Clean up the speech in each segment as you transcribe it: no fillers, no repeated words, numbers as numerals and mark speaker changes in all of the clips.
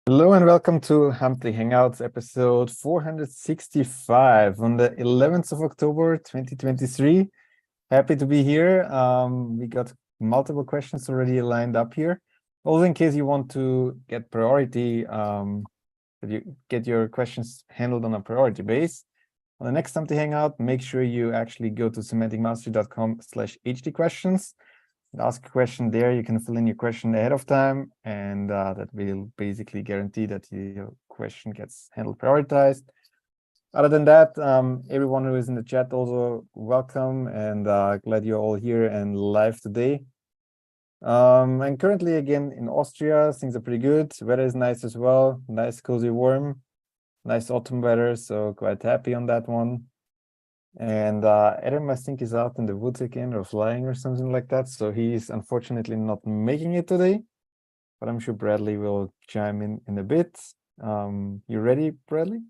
Speaker 1: Hello and welcome to Hump Hangouts episode 465 on the 11th of October 2023. Happy to be here. We got multiple questions already lined up here. Also, in case you want to get priority, that you get your questions handled on a priority base. On the next Hump Hangout, make sure you actually go to semanticmastery.com/hdquestions. Ask a question there. You can fill in your question ahead of time, and that will basically guarantee that your question gets handled prioritized. Other than that, everyone who is in the chat also welcome, and glad you're all here and live today. And currently, again, in Austria, things are pretty good. Weather is nice as well. Nice, cozy, warm. Nice autumn weather, so quite happy on that one. And Adam, I think, is out in the woods again or flying or something like that. So he's unfortunately not making it today, but I'm sure Bradley will chime in a bit. You ready, Bradley?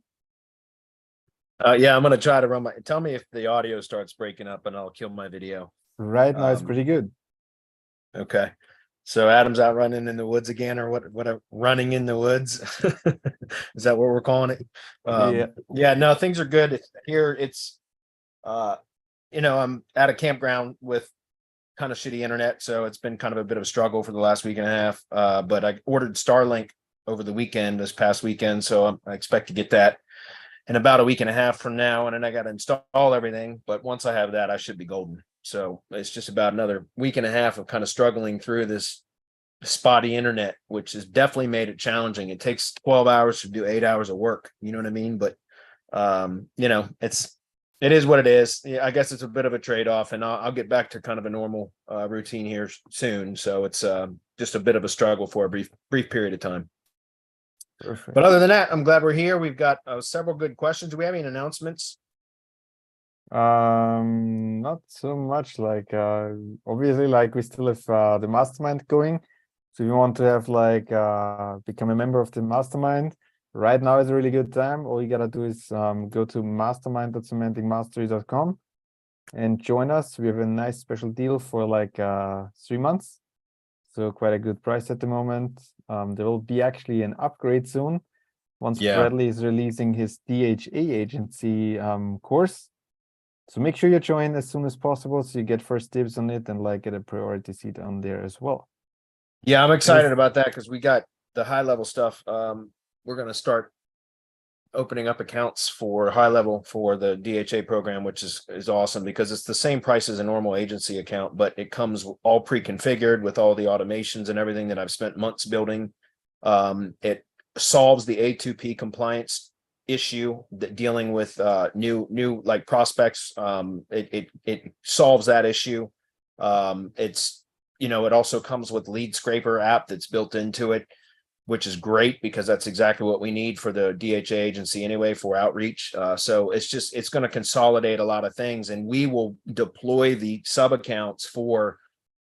Speaker 2: Yeah, I'm going to try to run tell me if the audio starts breaking up and I'll kill my video.
Speaker 1: Right now it's pretty good.
Speaker 2: Okay. So Adam's out running in the woods again, or what running in the woods. Is that what we're calling it? Yeah, no, things are good here. It's I'm at a campground with kind of shitty internet, so it's been kind of a bit of a struggle for the last week and a half. But I ordered Starlink over the weekend, this past weekend, so I expect to get that in about a week and a half from now, and then I got to install everything. But once I have that, I should be golden. So it's just about another week and a half of kind of struggling through this spotty internet, which has definitely made it challenging. It takes 12 hours to do 8 hours of work. You know what I mean? But it is what it is. Yeah, I guess it's a bit of a trade-off, and I'll get back to kind of a normal routine here soon. So it's just a bit of a struggle for a brief period of time.
Speaker 1: Perfect.
Speaker 2: But other than that, I'm glad we're here. We've got several good questions. Do we have any announcements?
Speaker 1: Not so much. Like obviously, like we still have the mastermind going. So if you want to have like become a member of the mastermind, right now is a really good time. All you gotta do is go to mastermind.semanticmastery.com and join us. We have a nice special deal for like 3 months. So quite a good price at the moment. There will be actually an upgrade soon once Bradley is releasing his DHA agency course. So make sure you join as soon as possible so you get first dibs on it and like get a priority seat on there as well.
Speaker 2: Yeah, I'm excited about that because we got the high level stuff. We're going to start opening up accounts for high level for the DHA program, which is awesome because it's the same price as a normal agency account, but it comes all pre-configured with all the automations and everything that I've spent months building. It solves the A2P compliance issue that dealing with new like prospects. It solves that issue. It also comes with lead scraper app that's built into it, which is great because that's exactly what we need for the DHA agency anyway for outreach. So it's going to consolidate a lot of things, and we will deploy the sub accounts for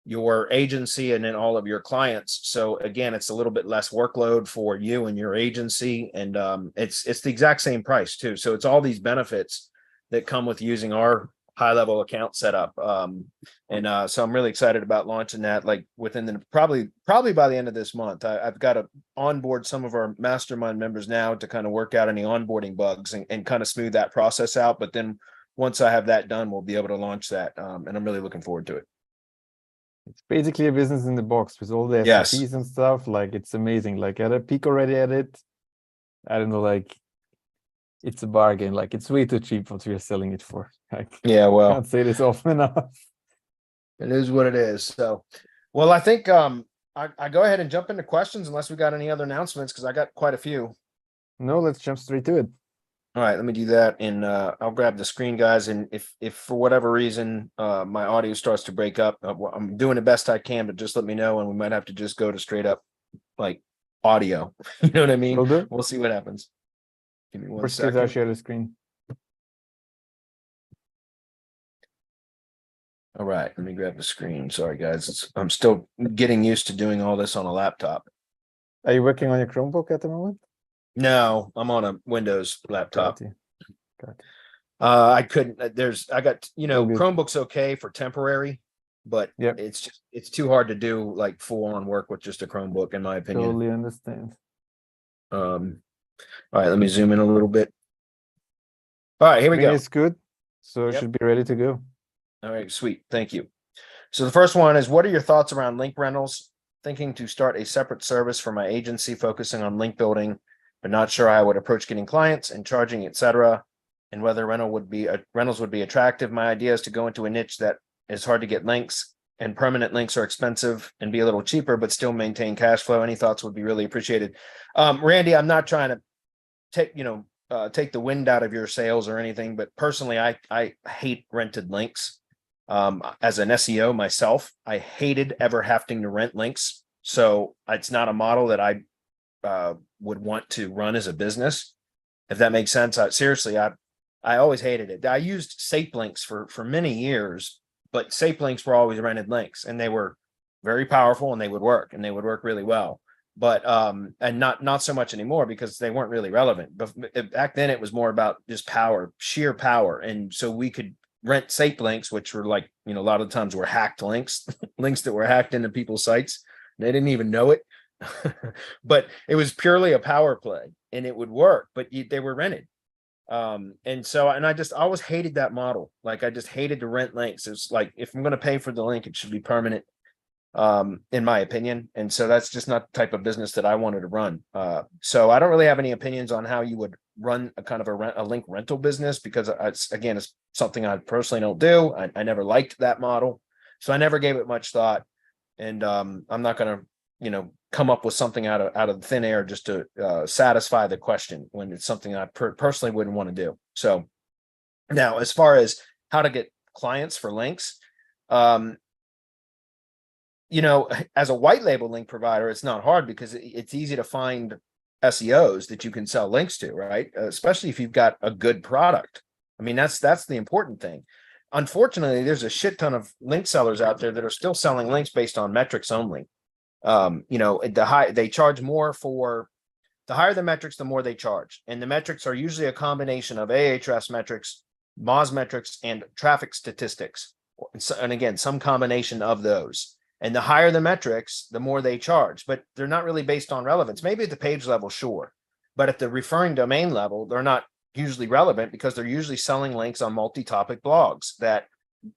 Speaker 2: your agency and then all of your clients. So again, it's a little bit less workload for you and your agency, and it's the exact same price too. So it's all these benefits that come with using our high level account setup. So I'm really excited about launching that like within the probably by the end of this month. I've got to onboard some of our mastermind members now to kind of work out any onboarding bugs and kind of smooth that process out. But then once I have that done, we'll be able to launch that. And I'm really looking forward to it.
Speaker 1: It's basically a business in the box with all the SOPs and stuff. Like it's amazing. Like I had a peek already at it. I don't know, like it's a bargain. Like it's way too cheap what we are selling it for. Like,
Speaker 2: yeah, well,
Speaker 1: I can't say this often enough.
Speaker 2: It is what it is. So, well, I think I go ahead and jump into questions unless we got any other announcements because I got quite a few.
Speaker 1: No, let's jump straight to it.
Speaker 2: All right, let me do that, and I'll grab the screen, guys. And if for whatever reason my audio starts to break up, I'm doing the best I can, but just let me know, and we might have to just go to straight up like audio. You know what I mean? We'll see what happens. Give me one second.
Speaker 1: I'll share the screen.
Speaker 2: All right, let me grab the screen. Sorry, guys. I'm still getting used to doing all this on a laptop.
Speaker 1: Are you working on your Chromebook at the moment?
Speaker 2: No, I'm on a Windows laptop.
Speaker 1: Got you.
Speaker 2: I couldn't. Chromebook's okay for temporary, but it's too hard to do like full on work with just a Chromebook, in my opinion.
Speaker 1: Totally understand.
Speaker 2: All right, let me zoom in a little bit. All right, here we go.
Speaker 1: It's good. So it
Speaker 2: Yep.
Speaker 1: should be ready to go.
Speaker 2: All right, sweet. Thank you. So the first one is, what are your thoughts around link rentals? Thinking to start a separate service for my agency, focusing on link building, but not sure how I would approach getting clients and charging, etc. And whether rentals would be attractive. My idea is to go into a niche that is hard to get links, and permanent links are expensive and be a little cheaper, but still maintain cash flow. Any thoughts would be really appreciated. Randy, I'm not trying to take the wind out of your sails or anything, but personally, I hate rented links. As an SEO myself, I hated ever having to rent links. So it's not a model that I would want to run as a business, if that makes sense. Seriously, I always hated it. I used SAP links for many years, but SAP links were always rented links, and they were very powerful, and they would work really well. But and not so much anymore, because they weren't really relevant. But back then it was more about just power, sheer power. And so we could rent SAP links, which were like, a lot of the times were hacked links, links that were hacked into people's sites. They didn't even know it. But it was purely a power play, and it would work, but they were rented. And I always hated that model. Like, I just hated to rent links. It's like, if I'm going to pay for the link, it should be permanent, in my opinion. And so that's just not the type of business that I wanted to run. So I don't really have any opinions on how you would run a kind of a link rental business, because it's something I personally don't do. I never liked that model, so I never gave it much thought. And I'm not going to, come up with something out of thin air just to satisfy the question, when it's something I personally wouldn't want to do. So now, as far as how to get clients for links, as a white label link provider, it's not hard, because it's easy to find SEOs that you can sell links to, right? Especially if you've got a good product. I mean, that's the important thing. Unfortunately, there's a shit ton of link sellers out there that are still selling links based on metrics only. They charge more for the higher the metrics, the more they charge. And the metrics are usually a combination of Ahrefs metrics, Moz metrics, and traffic statistics. And again, some combination of those. And the higher the metrics, the more they charge, but they're not really based on relevance. Maybe at the page level, sure. But at the referring domain level, they're not usually relevant, because they're usually selling links on multi-topic blogs that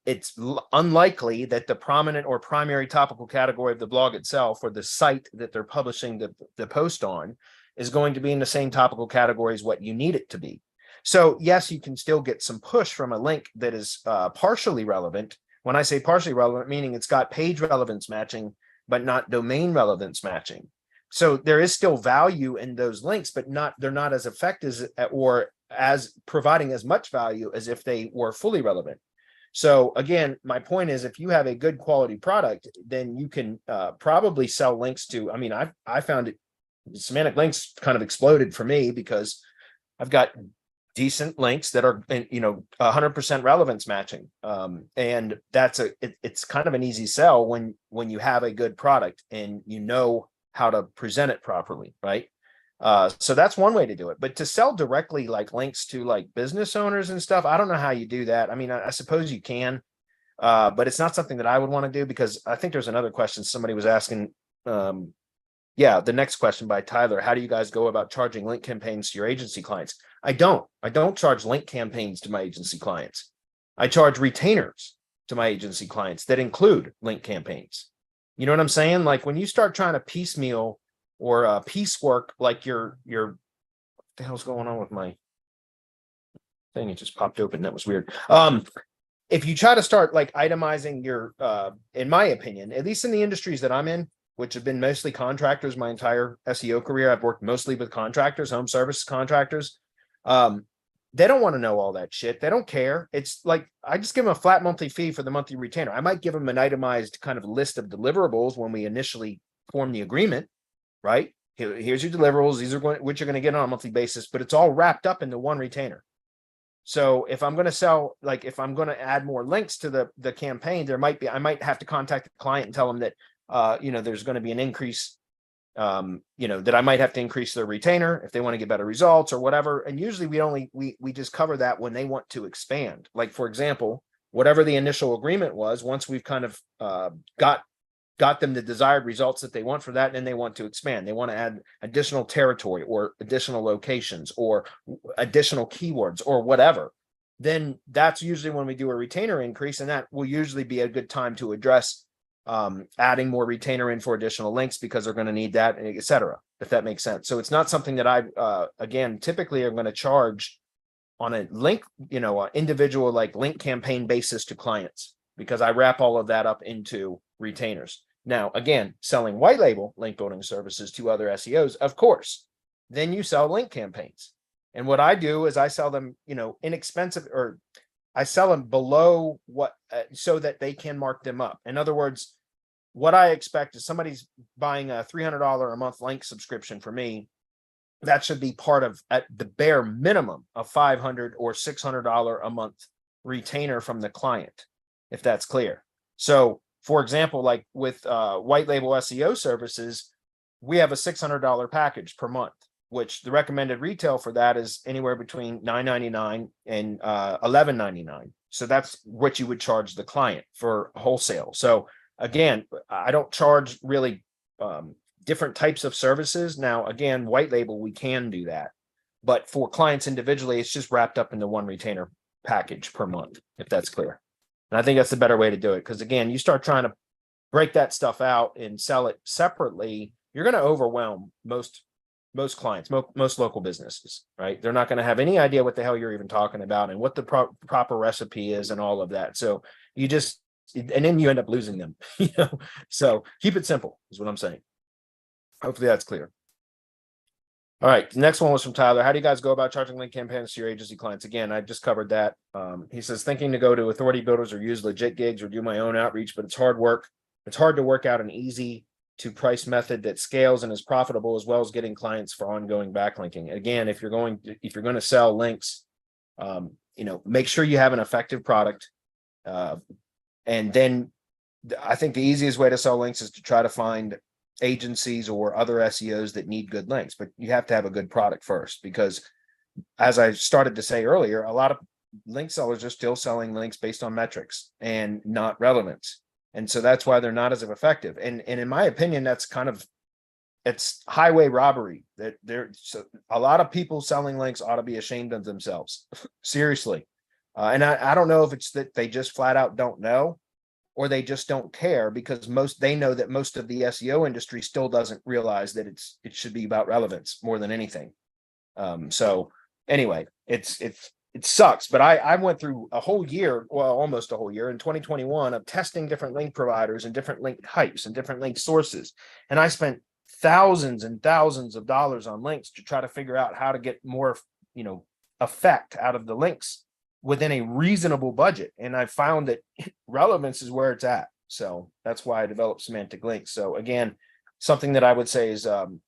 Speaker 2: it's unlikely that the prominent or primary topical category of the blog itself, or the site that they're publishing the post on, is going to be in the same topical category as what you need it to be. So yes, you can still get some push from a link that is partially relevant. When I say partially relevant, meaning it's got page relevance matching, but not domain relevance matching. So there is still value in those links, but they're not as effective or as providing as much value as if they were fully relevant. So again, my point is, if you have a good quality product, then you can probably sell links to, I found it, Semantic Links kind of exploded for me, because I've got decent links that are, 100% relevance matching. And it's kind of an easy sell when you have a good product and you know how to present it properly, right? So that's one way to do it. But to sell directly, like links to like business owners and stuff, I don't know how you do that. I suppose you can, but it's not something that I would want to do, because I think there's another question somebody was asking. The next question by Tyler: how do you guys go about charging link campaigns to your agency clients? I don't charge link campaigns to my agency clients. I charge retainers to my agency clients that include link campaigns. You know what I'm saying? Like, when you start trying to piecemeal or piecework, like what the hell's going on with my thing? It just popped open. That was weird. If you try to start like itemizing your, in my opinion, at least in the industries that I'm in, which have been mostly contractors my entire SEO career, I've worked mostly with contractors, home service contractors. They don't want to know all that shit. They don't care. It's like, I just give them a flat monthly fee for the monthly retainer. I might give them an itemized kind of list of deliverables when we initially form the agreement, right? Here's your deliverables. These are which you're going to get on a monthly basis, but it's all wrapped up into one retainer. So if I'm going to sell, like if I'm going to add more links to the campaign, I might have to contact the client and tell them that, there's going to be an increase, that I might have to increase their retainer if they want to get better results or whatever. And usually we just cover that when they want to expand. Like, for example, whatever the initial agreement was, once we've kind of got got them the desired results that they want for that, and then they want to expand. They want to add additional territory or additional locations or additional keywords or whatever. Then that's usually when we do a retainer increase, and that will usually be a good time to address adding more retainer in for additional links because they're going to need that, etc. If that makes sense. So it's not something that I, again, typically are going to charge on a link, individual like link campaign basis to clients, because I wrap all of that up into retainers. Now, again, selling white label link building services to other SEOs, of course, then you sell link campaigns. And what I do is I sell them, inexpensive, or I sell them below what, so that they can mark them up. In other words, what I expect is somebody's buying a $300 a month link subscription for me. That should be part of, at the bare minimum, a $500 or $600 a month retainer from the client, if that's clear. So, for example, like with white label SEO services, we have a $600 package per month, which the recommended retail for that is anywhere between $9.99 and $11.99. So that's what you would charge the client for wholesale. So again, I don't charge really different types of services. Now, again, white label, we can do that. But for clients individually, it's just wrapped up into one retainer package per month, if that's clear. And I think that's the better way to do it. Because again, you start trying to break that stuff out and sell it separately, you're going to overwhelm most clients, most local businesses, right? They're not going to have any idea what the hell you're even talking about and what the proper recipe is and all of that. So you just, and then you end up losing them, So keep it simple is what I'm saying. Hopefully that's clear. All right. The next one was from Tyler. How do you guys go about charging link campaigns to your agency clients? Again, I just covered that. He says, thinking to go to authority builders or use legit gigs or do my own outreach, but it's hard work. It's hard to work out an easy to price method that scales and is profitable, as well as getting clients for ongoing backlinking. Again, if you're going to sell links, make sure you have an effective product. And then I think the easiest way to sell links is to try to find agencies or other SEOs that need good links, but you have to have a good product first, because as I started to say earlier, a lot of link sellers are still selling links based on metrics and not relevance. And so that's why they're not as effective. And in my opinion, that's it's highway robbery. That a lot of people selling links ought to be ashamed of themselves. Seriously. And I don't know if it's that they just flat out don't know, or they just don't care, because they know that most of the SEO industry still doesn't realize that it should be about relevance more than anything. So anyway, it sucks, but I went through a whole year, well, almost a whole year in 2021 of testing different link providers and different link types and different link sources. And I spent thousands and thousands of dollars on links to try to figure out how to get more, effect out of the links within a reasonable budget. And I found that relevance is where it's at. So that's why I developed Semantic Links. So again, something that I would say is, and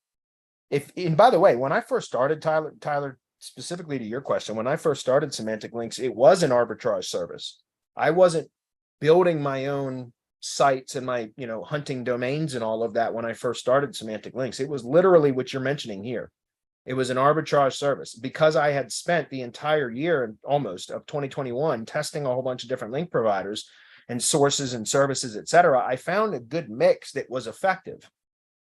Speaker 2: by the way, when I first started, Tyler, specifically to your question, when I first started Semantic Links, it was an arbitrage service. I wasn't building my own sites and my, hunting domains and all of that when I first started Semantic Links. It was literally what you're mentioning here. It was an arbitrage service, because I had spent the entire year almost of 2021 testing a whole bunch of different link providers and sources and services, etc. I found a good mix that was effective.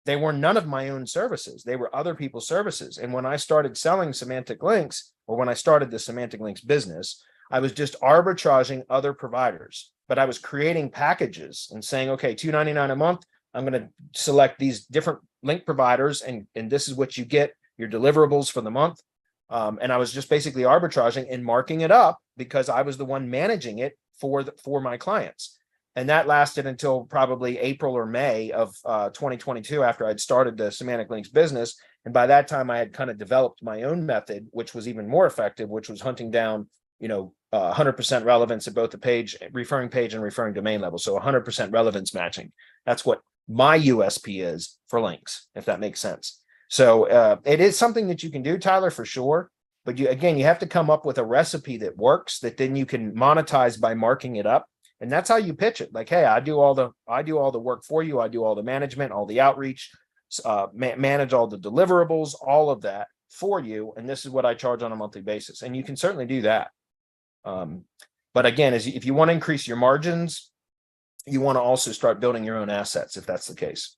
Speaker 2: They were none of my own services. They were other people's services. And when I started selling Semantic Links, or when I started the Semantic Links business, I was just arbitraging other providers, but I was creating packages and saying, okay, $2.99 a month, I'm going to select these different link providers, and this is what you get, your deliverables for the month. And I was just basically arbitraging and marking it up, because I was the one managing it for my clients. And that lasted until probably April or May of 2022, after I'd started the Semantic Links business. And by that time, I had kind of developed my own method, which was even more effective, which was hunting down, 100% relevance at both the referring page and referring domain level. So 100% relevance matching. That's what my USP is for links, if that makes sense. So it is something that you can do, Tyler, for sure. But you have to come up with a recipe that works, that then you can monetize by marking it up. And that's how you pitch it. Like, hey, I do all the work for you. I do all the management, all the outreach, manage all the deliverables, all of that for you. And this is what I charge on a monthly basis. And you can certainly do that. But again, if you want to increase your margins you want to also start building your own assets if that's the case.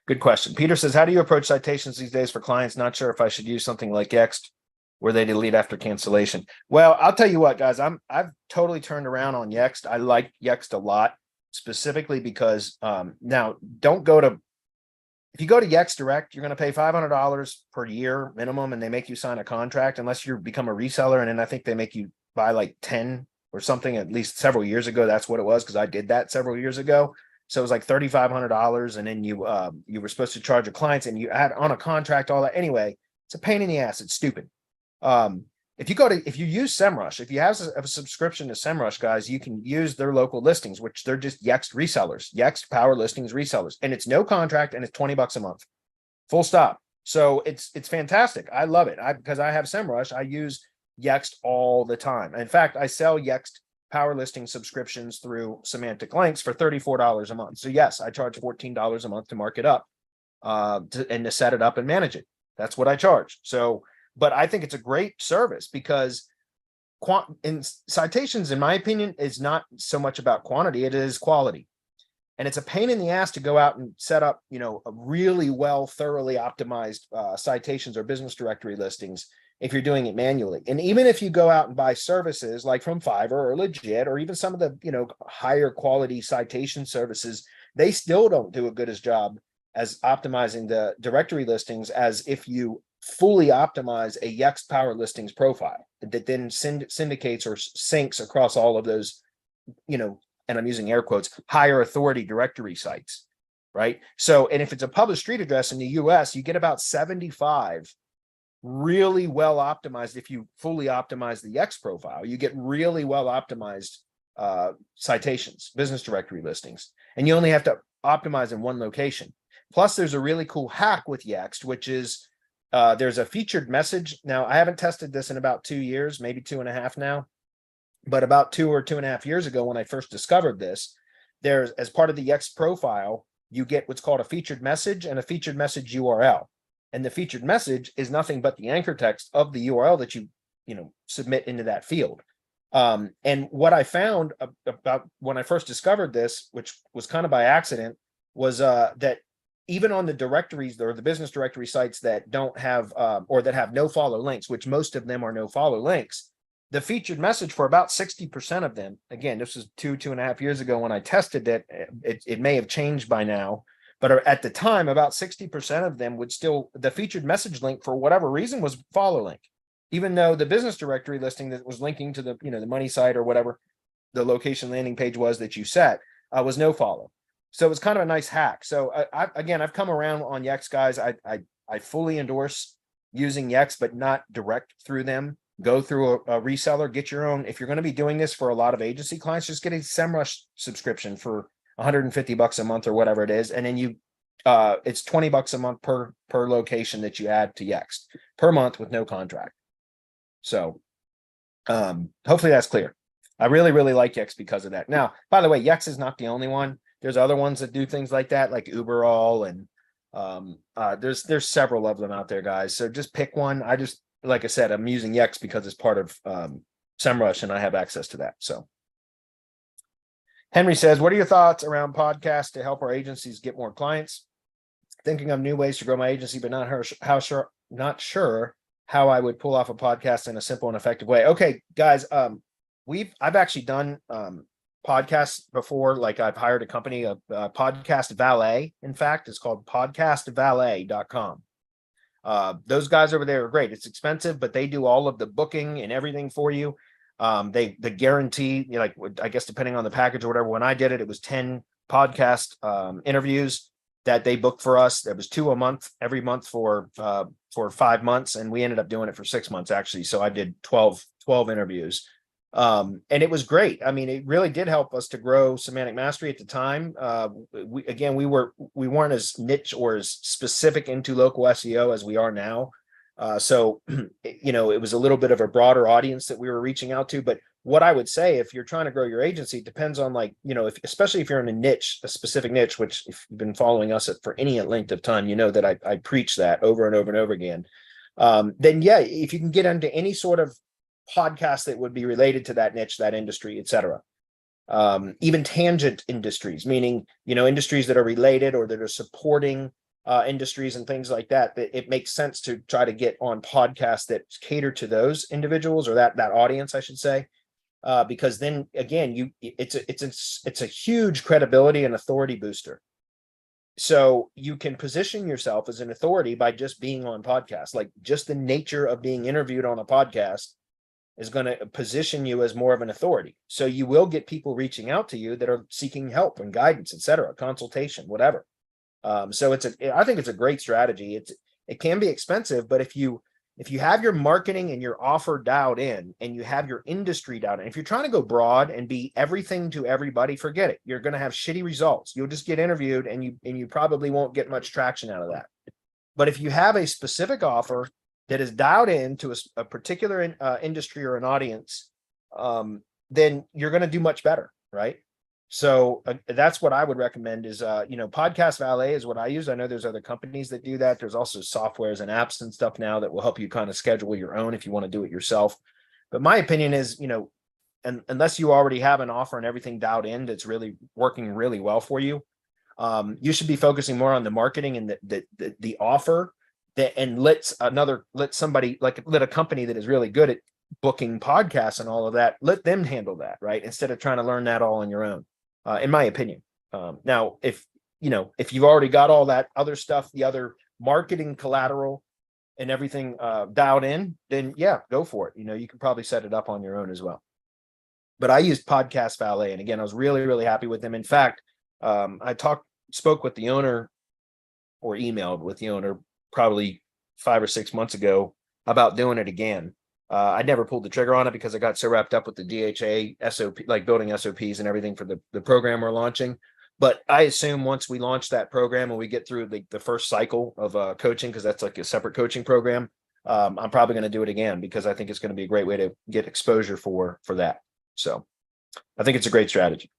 Speaker 2: Good question. Peter says, how do you approach citations these days for clients? Not sure if I should use something like Yext where they delete after cancellation. Well, I'll tell you what, guys, I've totally turned around on Yext. I like Yext a lot, specifically because now if you go to Yext Direct, you're going to pay $500 per year minimum, and they make you sign a contract unless you become a reseller. And then I think they make you buy like 10 or something, at least several years ago. That's what it was, because I did that several years ago. So it was like $3,500, and then you were supposed to charge your clients, and you add on a contract, all that. Anyway, it's a pain in the ass. It's stupid. If you use SEMrush, if you have a subscription to SEMrush, guys, you can use their local listings, which they're just Yext resellers, Yext Power Listings resellers, and it's no contract, and it's $20 a month, full stop. So it's fantastic. I love it. Because I have SEMrush, I use Yext all the time. In fact, I sell Yext Power Listing subscriptions through Semantic Links for $34 a month. So yes, I charge $14 a month to mark it up, and to set it up and manage it. That's what I charge. So, but I think it's a great service because in citations, in my opinion, is not so much about quantity, it is quality. And it's a pain in the ass to go out and set up, a really well, thoroughly optimized citations or business directory listings if you're doing it manually. And even if you go out and buy services like from Fiverr or Legiit, or even some of the, higher quality citation services, they still don't do a good as job as optimizing the directory listings as if you fully optimize a Yext Power Listings profile that then syndicates or syncs across all of those, and I'm using air quotes, higher authority directory sites, right? So, and if it's a published street address in the US, you get about 75 really well optimized. If you fully optimize the Yext profile, you get really well optimized citations, business directory listings, and you only have to optimize in one location. Plus, there's a really cool hack with Yext, which is there's a featured message. Now, I haven't tested this in about 2 years, maybe 2.5 now, but about 2 or 2.5 years ago, when I first discovered this, there's, as part of the Yext profile, you get what's called a featured message and a featured message URL. And the featured message is nothing but the anchor text of the URL that you submit into that field. And what I found about when I first discovered this, which was kind of by accident, was that even on the directories or the business directory sites that don't have or that have no follow links, which most of them are no follow links, the featured message for about 60% of them, again, this was 2.5 years ago when I tested it, it may have changed by now, but at the time, about 60% of them would still, the featured message link for whatever reason was follow link, even though the business directory listing that was linking to the, the money site or whatever the location landing page was that you set was no follow. So it was kind of a nice hack. So I've come around on Yext, guys. I fully endorse using Yext, but not direct through them. Go through a reseller, get your own. If you're going to be doing this for a lot of agency clients, just get a SEMrush subscription for $150 a month or whatever it is, and then it's $20 a month per location that you add to Yext per month with no contract. So hopefully that's clear. I really like Yext because of that. Now, by the way, Yext is not the only one. There's other ones that do things like that, like Uberall, and there's several of them out there, guys. So just pick one. Like I said, I'm using Yext because it's part of SEMrush and I have access to that. So Henry says, what are your thoughts around podcasts to help our agencies get more clients? Thinking of new ways to grow my agency, but not sure how I would pull off a podcast in a simple and effective way. Okay, guys, I've actually done podcasts before. Like I've hired a company, a podcast valet. In fact, it's called podcastvalet.com. Those guys over there are great. It's expensive, but they do all of the booking and everything for you. They guarantee, like, I guess depending on the package or whatever. When I did it, it was 10 podcast interviews that they booked for us. There was 2 a month, every month for 5 months, and we ended up doing it for 6 months actually. So I did 12 interviews, and it was great. I mean, it really did help us to grow Semantic Mastery at the time. We weren't as niche or as specific into local SEO as we are now. So it was a little bit of a broader audience that we were reaching out to. But what I would say, if you're trying to grow your agency, it depends on, like, especially if you're in a niche, a specific niche, which if you've been following us for any length of time, you know that I preach that over and over and over again. Then yeah, if you can get into any sort of podcast that would be related to that niche, that industry, etc. even tangent industries, meaning, industries that are related or that are supporting industries and things like that, that it makes sense to try to get on podcasts that cater to those individuals, or that audience, I should say. Because then again, it's a huge credibility and authority booster. So you can position yourself as an authority by just being on podcasts. Like, just the nature of being interviewed on a podcast is going to position you as more of an authority. So you will get people reaching out to you that are seeking help and guidance, etc., consultation, whatever. So I think it's a great strategy. It can be expensive, but if you have your marketing and your offer dialed in, and you have your industry dialed in, if you're trying to go broad and be everything to everybody, forget it. You're going to have shitty results. You'll just get interviewed, and you probably won't get much traction out of that. But if you have a specific offer that is dialed in to a particular industry or an audience, then you're going to do much better, right? So that's what I would recommend is, Podcast Valet is what I use. I know there's other companies that do that. There's also softwares and apps and stuff now that will help you kind of schedule your own if you want to do it yourself. But my opinion is, and unless you already have an offer and everything dialed in that's really working really well for you, you should be focusing more on the marketing and the offer, and let a company that is really good at booking podcasts and all of that, let them handle that, right? Instead of trying to learn that all on your own. In my opinion. Now, if you've already got all that other stuff, the other marketing collateral and everything dialed in, then yeah, go for it. You can probably set it up on your own as well. But I used Podcast Valet, and again, I was really, really happy with them. In fact, I spoke with the owner, or emailed with the owner, probably 5 or 6 months ago about doing it again. I never pulled the trigger on it because I got so wrapped up with the DHA SOP, like building SOPs and everything for the program we're launching. But I assume once we launch that program and we get through the first cycle of coaching, because that's like a separate coaching program, I'm probably going to do it again, because I think it's going to be a great way to get exposure for that. So I think it's a great strategy.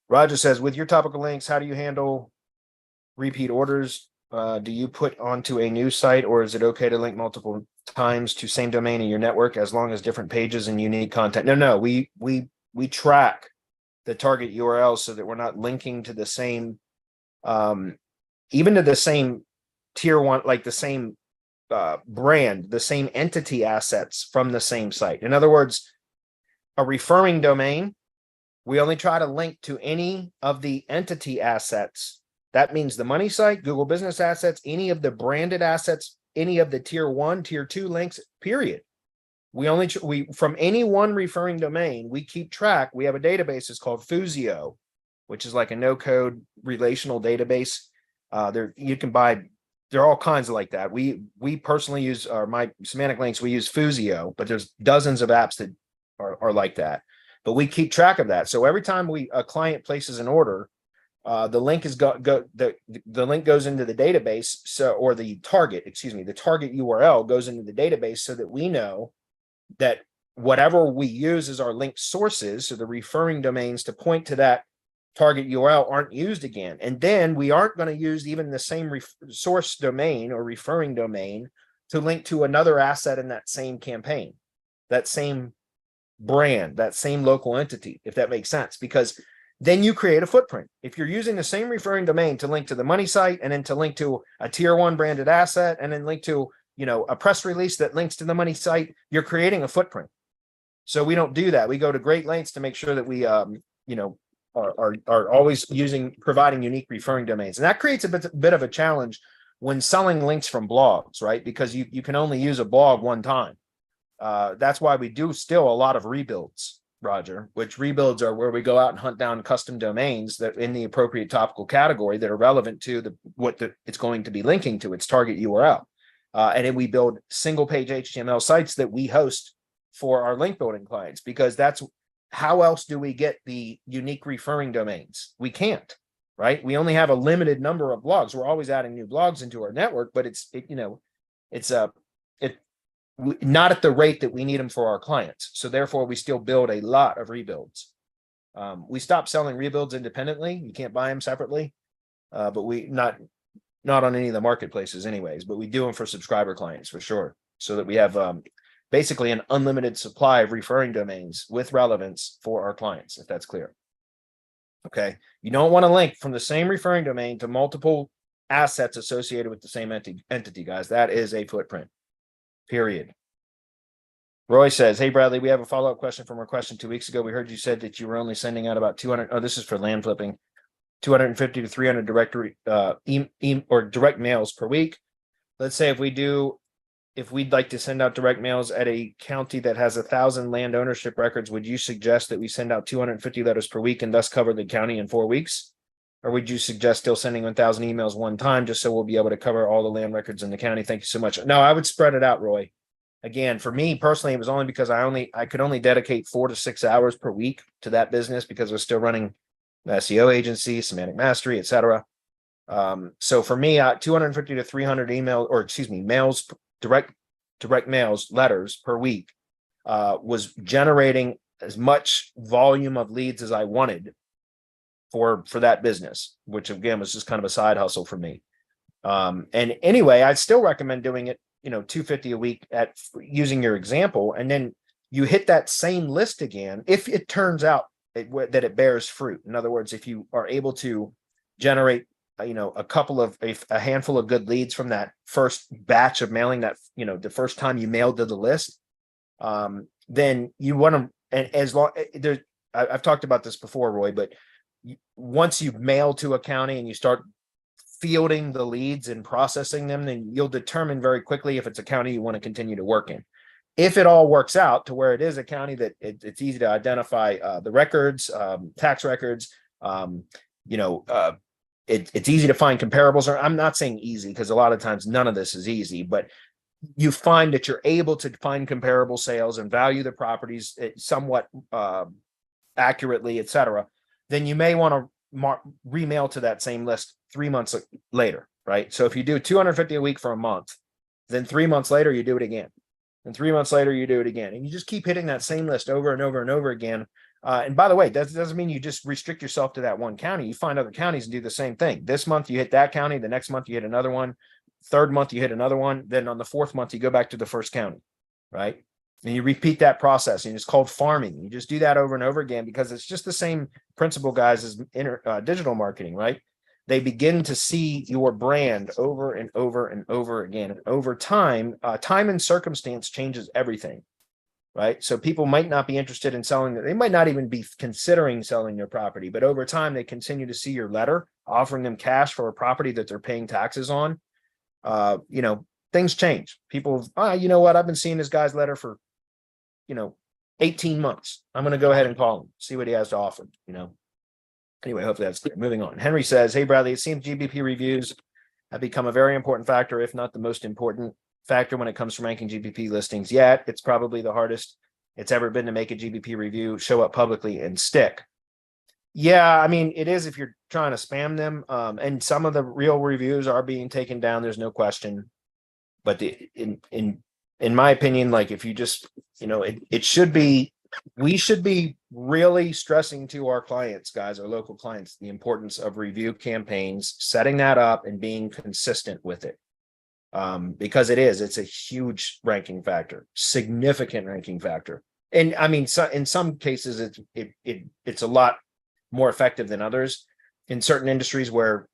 Speaker 2: Roger says, with your topical links, how do you handle repeat orders? Do you put onto a new site, or is it okay to link multiple times to same domain in your network as long as different pages and unique content? No, we track the target URL so that we're not linking to the same, even to the same tier one, like the same brand, the same entity assets from the same site. In other words, a referring domain, we only try to link to any of the entity assets. That means the money site, Google Business Assets, any of the branded assets, any of the tier 1, tier 2 links, period. We from any one referring domain, we keep track. We have a database, it's called Fusio, which is like a no-code relational database. You can buy, there are all kinds of like that. We personally use, my Semantic Links, we use Fusio, but there's dozens of apps that are like that. But we keep track of that. So every time a client places an order, the link the link goes into the database, or the target URL goes into the database, so that we know that whatever we use as our link sources, so the referring domains to point to that target URL, aren't used again. And then we aren't going to use even the same source domain or referring domain to link to another asset in that same campaign, that same brand, that same local entity, if that makes sense, because then you create a footprint. If you're using the same referring domain to link to the money site, and then to link to a tier 1 branded asset, and then link to, a press release that links to the money site, you're creating a footprint. So we don't do that. We go to great lengths to make sure that we, are always providing unique referring domains. And that creates a bit of a challenge when selling links from blogs, right? Because you can only use a blog one time. That's why we do still a lot of rebuilds, Roger, which rebuilds are where we go out and hunt down custom domains that in the appropriate topical category that are relevant to it's going to be linking to its target URL. And then we build single page HTML sites that we host for our link building clients, because that's how else do we get the unique referring domains? We can't, right? We only have a limited number of blogs. We're always adding new blogs into our network, but it's not at the rate that we need them for our clients. So therefore, we still build a lot of rebuilds. We stopped selling rebuilds independently. You can't buy them separately, but we not on any of the marketplaces anyways, but we do them for subscriber clients for sure. So that we have basically an unlimited supply of referring domains with relevance for our clients, if that's clear. Okay. You don't want to link from the same referring domain to multiple assets associated with the same entity, guys. That is a footprint, period. Roy says, hey, Bradley, we have a follow-up question from our question 2 weeks ago. We heard you said that you were only sending out about 200. Oh, this is for land flipping, 250 to 300 directory or direct mails per week. Let's say if we'd like to send out direct mails at a county that has 1,000 land ownership records, would you suggest that we send out 250 letters per week and thus cover the county in 4 weeks? Or would you suggest still sending 1,000 emails one time just so we'll be able to cover all the land records in the county? Thank you so much. No, I would spread it out, Roy. Again, for me personally, it was only because I could only dedicate 4 to 6 hours per week to that business because we're still running the SEO agency, semantic mastery, etc. So for me, 250 to 300 mails, direct mails, letters per week was generating as much volume of leads as I wanted for that business, which again was just kind of a side hustle for me. And anyway, I'd still recommend doing it, 250 a week at using your example, and then you hit that same list again if it turns out that it bears fruit. In other words, if you are able to generate a handful of good leads from that first batch of mailing, that the first time you mailed to the list, then you want to, and as long I've talked about this before, Roy, but once you've mailed to a county and you start fielding the leads and processing them, then you'll determine very quickly if it's a county you want to continue to work in. If it all works out to where it is a county that it's easy to identify the records, tax records, it's easy to find comparables. Or I'm not saying easy because a lot of times none of this is easy, but you find that you're able to find comparable sales and value the properties somewhat accurately, etc. Then you may want to remail to that same list 3 months later, right? So if you do 250 a week for a month, then 3 months later, you do it again. And 3 months later, you do it again. And you just keep hitting that same list over and over and over again. And by the way, that doesn't mean you just restrict yourself to that one county. You find other counties and do the same thing. This month, you hit that county. The next month, you hit another one. Third month, you hit another one. Then on the fourth month, you go back to the first county, right? And you repeat that process. And it's called farming. You just do that over and over again because it's just the same principle, guys, as digital marketing, right? They begin to see your brand over and over and over again. And over time, time and circumstance changes everything, right? So people might not be interested in selling. They might not even be considering selling their property, but over time, they continue to see your letter offering them cash for a property that they're paying taxes on. Things change. People, you know what? I've been seeing this guy's letter for, 18 months. I'm going to go ahead and call him, see what he has to offer, Anyway, hopefully that's clear. Moving on. Henry says, hey, Bradley, it seems GBP reviews have become a very important factor, if not the most important factor when it comes to ranking GBP listings. Yet it's probably the hardest it's ever been to make a GBP review show up publicly and stick. Yeah, I mean, it is if you're trying to spam them. And some of the real reviews are being taken down. There's no question. But in my opinion, like if you just, it should be, we should be really stressing to our clients, guys, our local clients, the importance of review campaigns, setting that up and being consistent with it. Because it's a huge ranking factor, significant ranking factor. And I mean, in some cases, it's a lot more effective than others. In certain industries where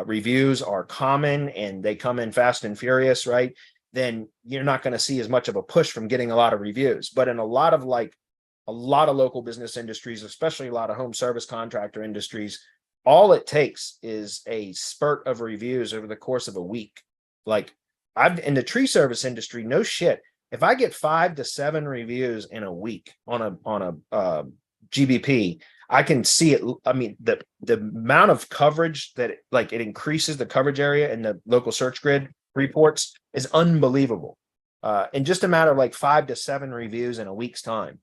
Speaker 2: reviews are common and they come in fast and furious, right? Then you're not going to see as much of a push from getting a lot of reviews. But in a lot of local business industries, especially a lot of home service contractor industries, all it takes is a spurt of reviews over the course of a week. Like in the tree service industry, no shit. If I get 5 to 7 reviews in a week on a GBP, I can see it. I mean, the amount of coverage that it increases the coverage area in the local search grid reports is unbelievable. In just a matter of 5 to 7 reviews in a week's time.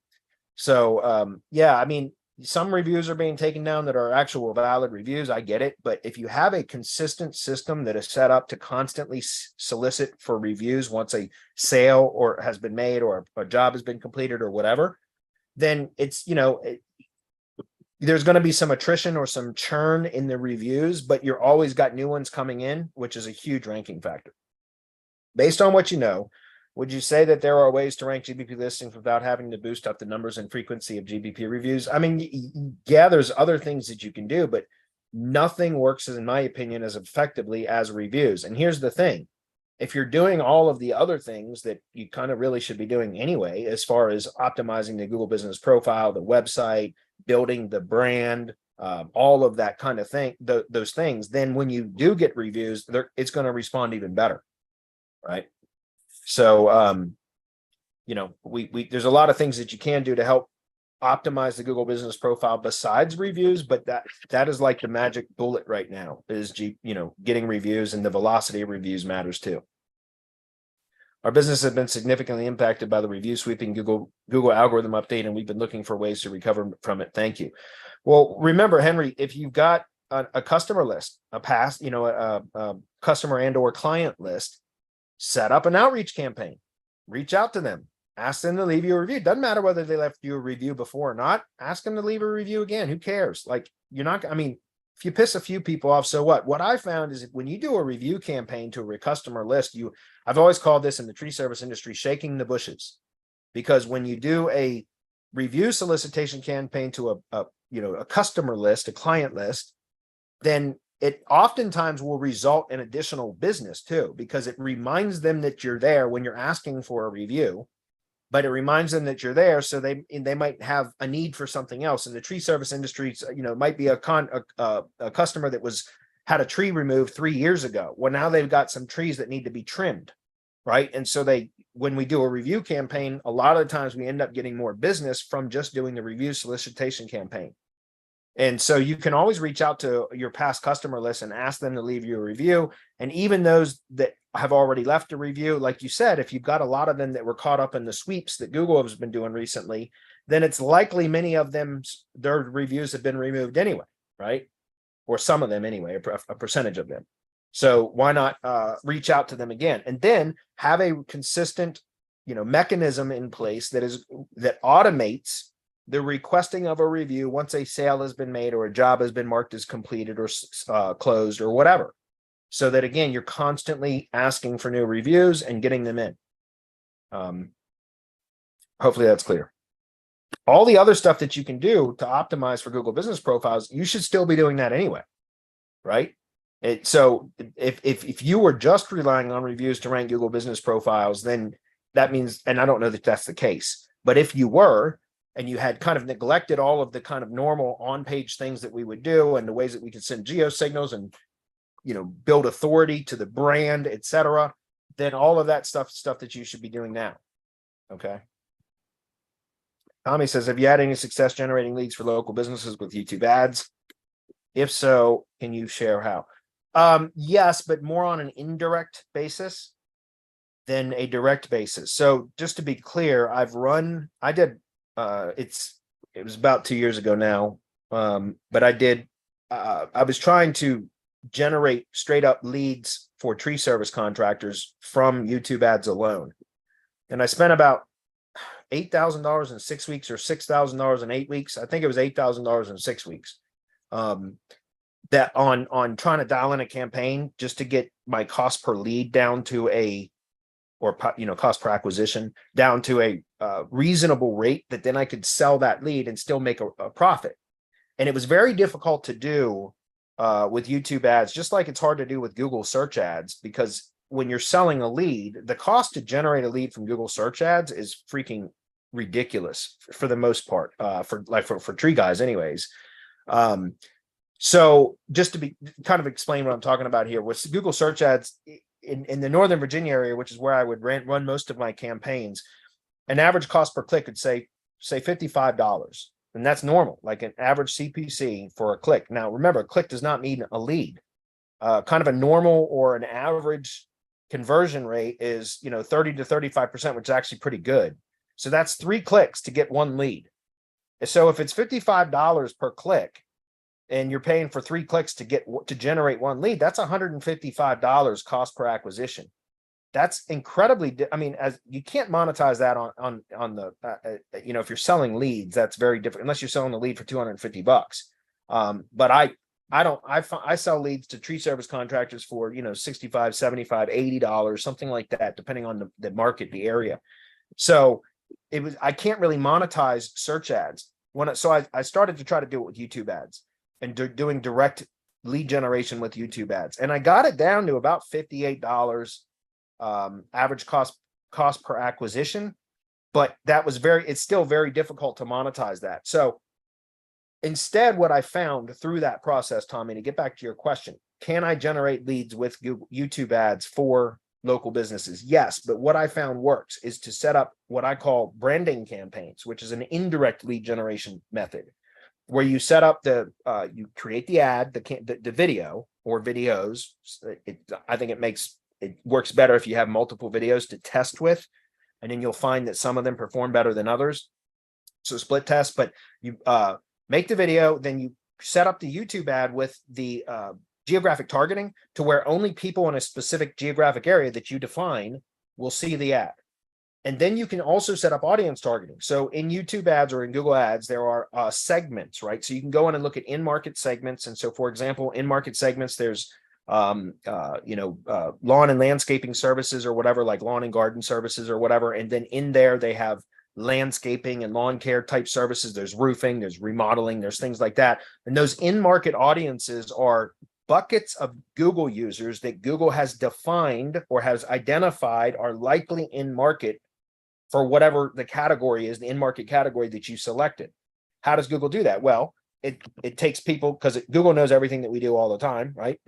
Speaker 2: So, yeah, I mean, some reviews are being taken down that are actual valid reviews. I get it. But if you have a consistent system that is set up to constantly solicit for reviews once a sale or has been made or a job has been completed or whatever, then it's, there's going to be some attrition or some churn in the reviews, but you're always got new ones coming in, which is a huge ranking factor. Based on what you know, Would you say that there are ways to rank GBP listings without having to boost up the numbers and frequency of GBP reviews? I mean, yeah, there's other things that you can do, but nothing works, in my opinion, as effectively as reviews. And here's the thing. If you're doing all of the other things that you kind of really should be doing anyway, as far as optimizing the Google Business Profile, the website, building the brand, all of that kind of thing, those things, then when you do get reviews, it's going to respond even better, right? So, you know, there's a lot of things that you can do to help optimize the Google Business Profile besides reviews, but that is like the magic bullet right now is, getting reviews, and the velocity of reviews matters too. Our business has been significantly impacted by the review sweeping Google algorithm update, and we've been looking for ways to recover from it. Thank you. Well, remember, Henry, if you've got a customer list, a customer and or client list, set up an outreach campaign, reach out to them, ask them to leave you a review. Doesn't matter whether they left you a review before or not. Ask them to leave a review again. Who cares? Like, you're not, I mean, if you piss a few people off, so what? What I found is when you do a review campaign to a customer list, I've always called this in the tree service industry, shaking the bushes, because when you do a review solicitation campaign to a customer list, a client list, then it oftentimes will result in additional business too, because it reminds them that you're there when you're asking for a review, but it reminds them that you're there. So they might have a need for something else. In the tree service industry, it might be a customer that had a tree removed 3 years ago. Well, now they've got some trees that need to be trimmed, right? And so when we do a review campaign, a lot of the times we end up getting more business from just doing the review solicitation campaign. And so you can always reach out to your past customer list and ask them to leave you a review. And even those that have already left a review, like you said, if you've got a lot of them that were caught up in the sweeps that Google has been doing recently, then it's likely many of them, their reviews have been removed anyway, right? Or some of them anyway, a percentage of them. So why not reach out to them again, and then have a consistent, mechanism in place that automates the requesting of a review once a sale has been made or a job has been marked as completed or closed or whatever. So that, again, you're constantly asking for new reviews and getting them in. Hopefully that's clear. All the other stuff that you can do to optimize for Google Business Profiles, you should still be doing that anyway, right? So if you were just relying on reviews to rank Google Business Profiles, then that means, and I don't know that that's the case, but if you were, and you had kind of neglected all of the kind of normal on-page things that we would do and the ways that we could send geo signals and, build authority to the brand, etc., then all of that stuff that you should be doing now. Okay. Tommy says, have you had any success generating leads for local businesses with YouTube ads? If so, can you share how? Yes, but more on an indirect basis than a direct basis. So just to be clear, it was about 2 years ago now. But I was trying to generate straight up leads for tree service contractors from YouTube ads alone. And I spent about $8,000 in 6 weeks or $6,000 in 8 weeks. I think it was $8,000 in 6 weeks. That on trying to dial in a campaign just to get my cost per lead down to cost per acquisition down to a reasonable rate that then I could sell that lead and still make a profit. And it was very difficult to do with YouTube ads, just like it's hard to do with Google search ads, because when you're selling a lead, the cost to generate a lead from Google search ads is freaking ridiculous for the most part, for tree guys anyways. So just to be kind of explain what I'm talking about here, with Google search ads in the Northern Virginia area, which is where I would run most of my campaigns, an average cost per click could say $55. And that's normal, like an average CPC for a click. Now, remember, a click does not mean a lead. Kind of a normal or an average conversion rate is, 30 to 35%, which is actually pretty good. So that's 3 clicks to get 1 lead. So if it's $55 per click and you're paying for 3 clicks to generate 1 lead, that's $155 cost per acquisition. That's incredibly, as you can't monetize that on the, if you're selling leads, that's very different, unless you're selling the lead for $250. But I sell leads to tree service contractors for, you know, $65, $75, $80, something like that, depending on the market, the area. So I can't really monetize search ads so I started to try to do it with YouTube ads and doing direct lead generation with YouTube ads. And I got it down to about $58 average cost per acquisition, but it's still very difficult to monetize that. So instead, what I found through that process, Tommy, to get back to your question, can I generate leads with YouTube ads for local businesses? Yes, but what I found works is to set up what I call branding campaigns, which is an indirect lead generation method, where you set up you create the ad, the video or videos. I think it works better if you have multiple videos to test with, and then you'll find that some of them perform better than others. So split test, but you make the video, then you set up the YouTube ad with the geographic targeting to where only people in a specific geographic area that you define will see the ad. And then you can also set up audience targeting. So in YouTube ads or in Google ads, there are segments, right? So you can go in and look at in-market segments. And so, for example, in-market segments, there's lawn and landscaping services or whatever, like lawn and garden services or whatever. And then in there, they have landscaping and lawn care type services. There's roofing, there's remodeling, there's things like that. And those in-market audiences are buckets of Google users that Google has defined or has identified are likely in market for whatever the category is, the in-market category that you selected. How does Google do that? Well, it takes people, because Google knows everything that we do all the time, right?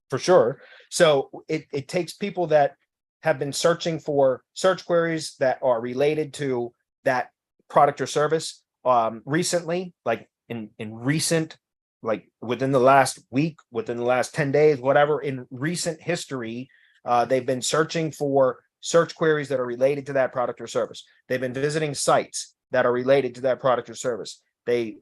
Speaker 2: For sure. So it takes people that have been searching for search queries that are related to that product or service recently, like in recent, like within the last week, within the last 10 days, whatever, in recent history, they've been searching for search queries that are related to that product or service. They've been visiting sites that are related to that product or service. They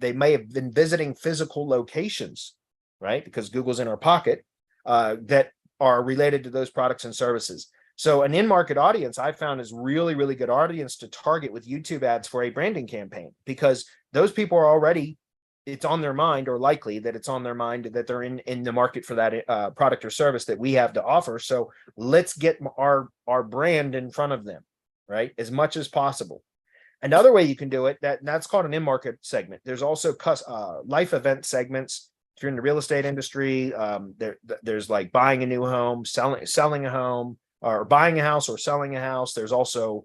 Speaker 2: may have been visiting physical locations, right? Because Google's in our pocket, that are related to those products and services. So an in-market audience I found is really, really good audience to target with YouTube ads for a branding campaign, because those people are already, it's on their mind, or likely that it's on their mind that they're in the market for that product or service that we have to offer. So let's get our brand in front of them, right? As much as possible. Another way you can do it, that's called an in-market segment. There's also life event segments. If you're in the real estate industry, there's like buying a new home, selling a home, or buying a house or selling a house. There's also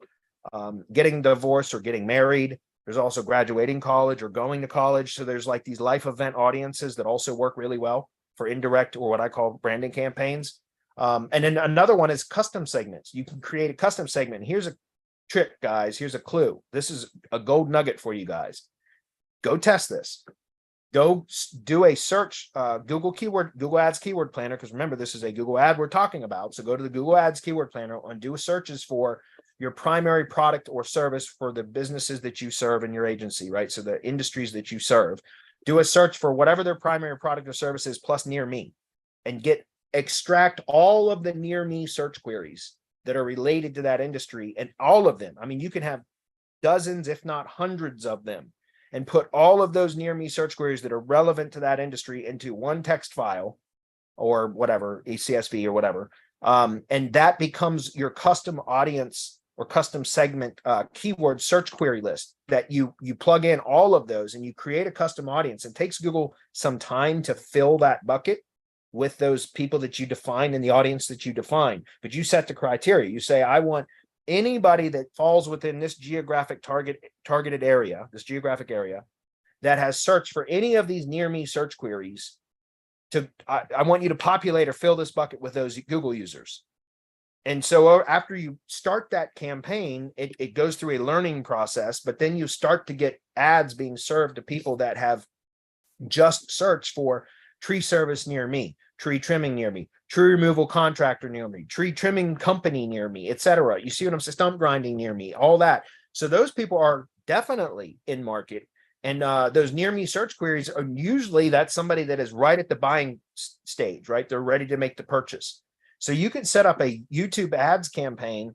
Speaker 2: getting divorced or getting married. There's also graduating college or going to college. So there's like these life event audiences that also work really well for indirect, or what I call branding campaigns. And then another one is custom segments. You can create a custom segment. Here's a trick, guys. Here's a clue. This is a gold nugget for you guys. Go test this. Go do a search, Google Ads keyword planner, because remember, this is a Google ad we're talking about. So go to the Google Ads keyword planner and do searches for your primary product or service for the businesses that you serve in your agency, right? So the industries that you serve. Do a search for whatever their primary product or service is plus near me, and extract all of the near me search queries that are related to that industry, and all of them. I mean, you can have dozens, if not hundreds of them, and put all of those near me search queries that are relevant to that industry into one text file or whatever, a CSV or whatever. And that becomes your custom audience or custom segment keyword search query list that you plug in all of those, and you create a custom audience. It takes Google some time to fill that bucket with those people that you define and the audience that you define. But you set the criteria. You say, I want anybody that falls within this targeted area, this geographic area, that has searched for any of these near me search queries. I want you to populate or fill this bucket with those Google users. And so after you start that campaign, it goes through a learning process, but then you start to get ads being served to people that have just searched for tree service near me, tree trimming near me, tree removal contractor near me, tree trimming company near me, etc. You see what I'm saying? Stump grinding near me, all that. So those people are definitely in market. And those near me search queries are usually, that's somebody that is right at the buying stage, right? They're ready to make the purchase. So you can set up a YouTube ads campaign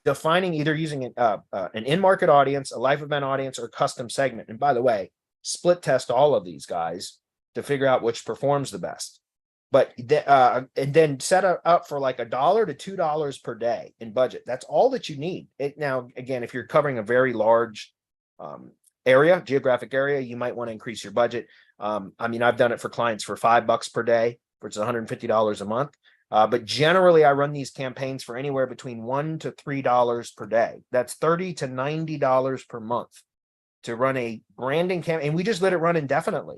Speaker 2: defining either using an in-market audience, a life event audience, or custom segment. And by the way, split test all of these guys. to figure out which performs the best. But and then set up for like $1 to $2 per day in budget. That's all that you need. Now, again, if you're covering a very large geographic area, you might want to increase your budget. I mean, I've done it for clients for $5 per day, which is $150 a month. But generally, I run these campaigns for anywhere between $1 to $3 per day. That's $30 to $90 per month to run a branding campaign. And we just let it run indefinitely.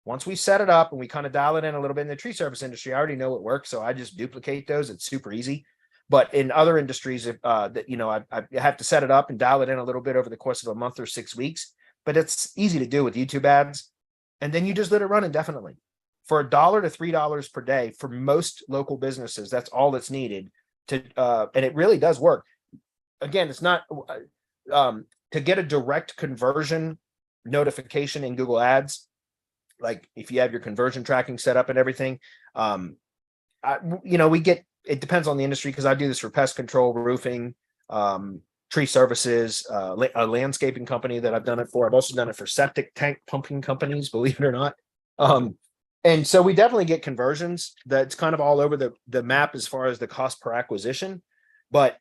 Speaker 2: Once we set it up and we kind of dial it in a little bit in the tree service industry, I already know it works. So I just duplicate those. It's super easy. But in other industries, if that, you know, I have to set it up and dial it in a little bit over the course of a month or 6 weeks. But it's easy to do with YouTube ads. And then you just let it run indefinitely. For $1 to $3 per day for most local businesses, that's all that's needed to, and it really does work. Again, it's not to get a direct conversion notification in Google Ads. Like if you have your conversion tracking set up and everything, you know, it depends on the industry, because I do this for pest control, roofing, tree services, a landscaping company that I've done it for. I've also done it for septic tank pumping companies, believe it or not. And so we definitely get conversions. That's kind of all over the map as far as the cost per acquisition. But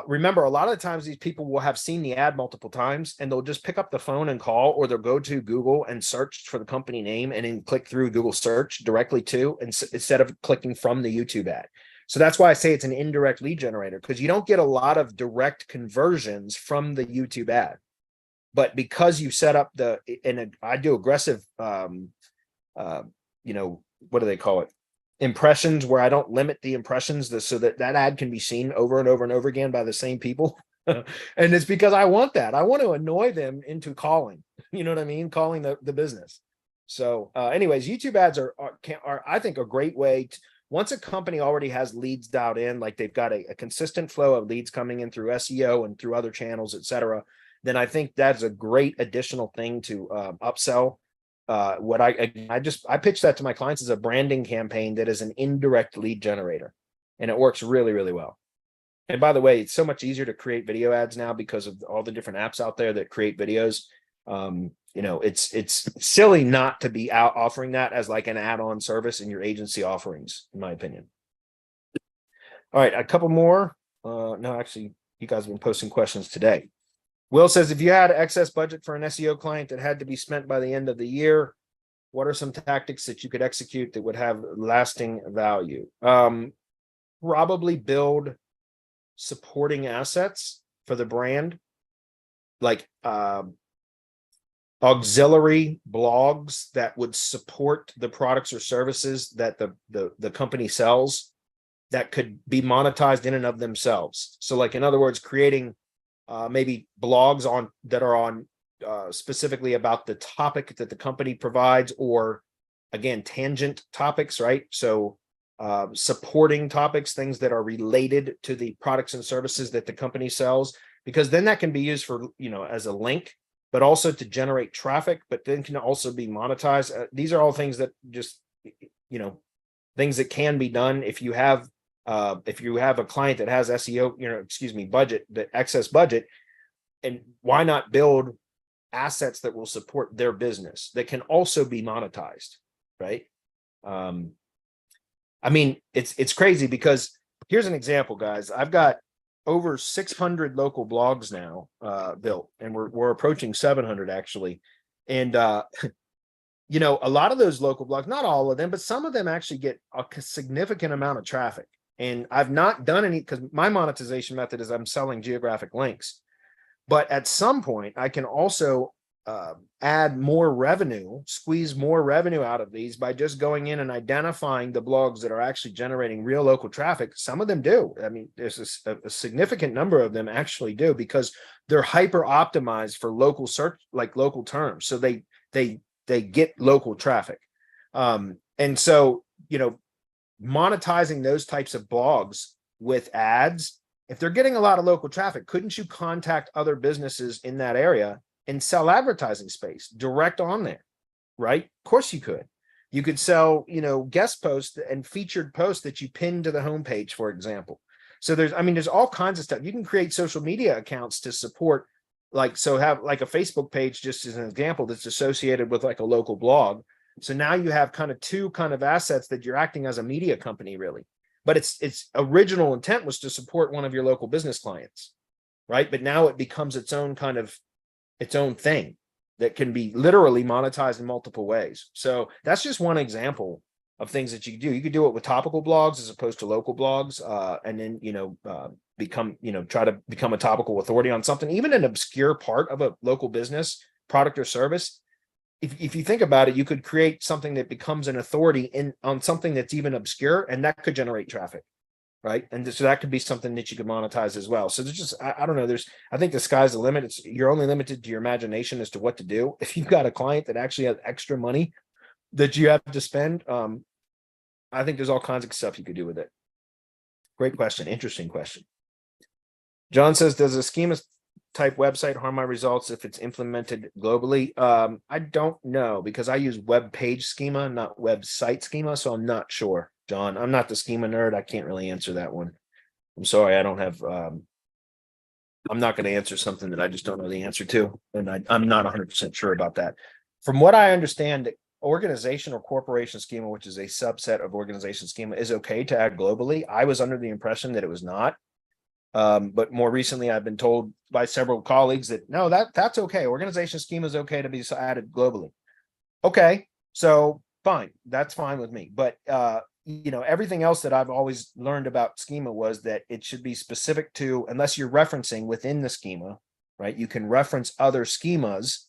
Speaker 2: remember, a lot of the times these people will have seen the ad multiple times and they'll just pick up the phone and call, or they'll go to Google and search for the company name and then click through Google search directly to, instead of clicking from the YouTube ad. So that's why I say it's an indirect lead generator, because you don't get a lot of direct conversions from the YouTube ad. But because you set up I do aggressive, you know, what do they call it? Impressions, where I don't limit the impressions so that ad can be seen over and over and over again by the same people. And it's because I want that. I want to annoy them into calling, you know what I mean? Calling the business. So anyways, YouTube ads are I think a great way to, once a company already has leads dialed in, like they've got a consistent flow of leads coming in through SEO and through other channels, et cetera, then I think that's a great additional thing to upsell. What I pitch that to my clients as a branding campaign that is an indirect lead generator, and it works really, really well. And by the way, it's so much easier to create video ads now because of all the different apps out there that create videos. You know, it's silly not to be out offering that as like an add-on service in your agency offerings, in my opinion. All right, a couple more. No, actually, you guys have been posting questions today. Will says, if you had excess budget for an SEO client that had to be spent by the end of the year, what are some tactics that you could execute that would have lasting value? Probably build supporting assets for the brand, like auxiliary blogs that would support the products or services that the company sells, that could be monetized in and of themselves. So like, in other words, creating maybe blogs that are on specifically about the topic that the company provides, or again, tangent topics, right? So supporting topics, things that are related to the products and services that the company sells, because then that can be used for, you know, as a link, but also to generate traffic, but then can also be monetized. These are all things that just, you know, things that can be done if you have a client that has SEO, budget, the excess budget, and why not build assets that will support their business that can also be monetized, right? I mean, it's crazy, because here's an example, guys. I've got over 600 local blogs now built, and we're approaching 700 actually. And you know, a lot of those local blogs, not all of them, but some of them actually get a significant amount of traffic. And I've not done any, because my monetization method is I'm selling geographic links. But at some point, I can also add more revenue, squeeze more revenue out of these by just going in and identifying the blogs that are actually generating real local traffic. Some of them do. I mean, there's a significant number of them actually do, because they're hyper optimized for local search, like local terms. So they get local traffic. And so, you know, monetizing those types of blogs with ads, if they're getting a lot of local traffic, couldn't you contact other businesses in that area and sell advertising space direct on there, right? Of course you could. You could sell, you know, guest posts and featured posts that you pin to the homepage, for example. So there's all kinds of stuff. You can create social media accounts to support, like, so have like a Facebook page, just as an example, that's associated with like a local blog. So now you have kind of two kind of assets that you're acting as a media company, really. But its original intent was to support one of your local business clients, right? But now it becomes its own kind of its own thing that can be literally monetized in multiple ways. So that's just one example of things that you could do. You could do it with topical blogs as opposed to local blogs, and then try to become a topical authority on something, even an obscure part of a local business product or service. If you think about it, you could create something that becomes an authority on something that's even obscure, and that could generate traffic, right? And so that could be something that you could monetize as well. So there's just, I don't know, I think the sky's the limit. You're only limited to your imagination as to what to do. If you've got a client that actually has extra money that you have to spend, I think there's all kinds of stuff you could do with it. Great question. Interesting question. John says, does a schema type website harm my results if it's implemented globally? I don't know, because I use web page schema, not website schema. So I'm not sure, John. I'm not the schema nerd. I can't really answer that one. I'm sorry. I don't have, I'm not going to answer something that I just don't know the answer to. And I'm not 100% sure about that. From what I understand, organization or corporation schema, which is a subset of organization schema, is okay to add globally. I was under the impression that it was not. But more recently, I've been told by several colleagues that no, that's okay. Organization schema is okay to be added globally. Okay, so fine, that's fine with me. But everything else that I've always learned about schema was that it should be specific to, unless you're referencing within the schema, right? You can reference other schemas,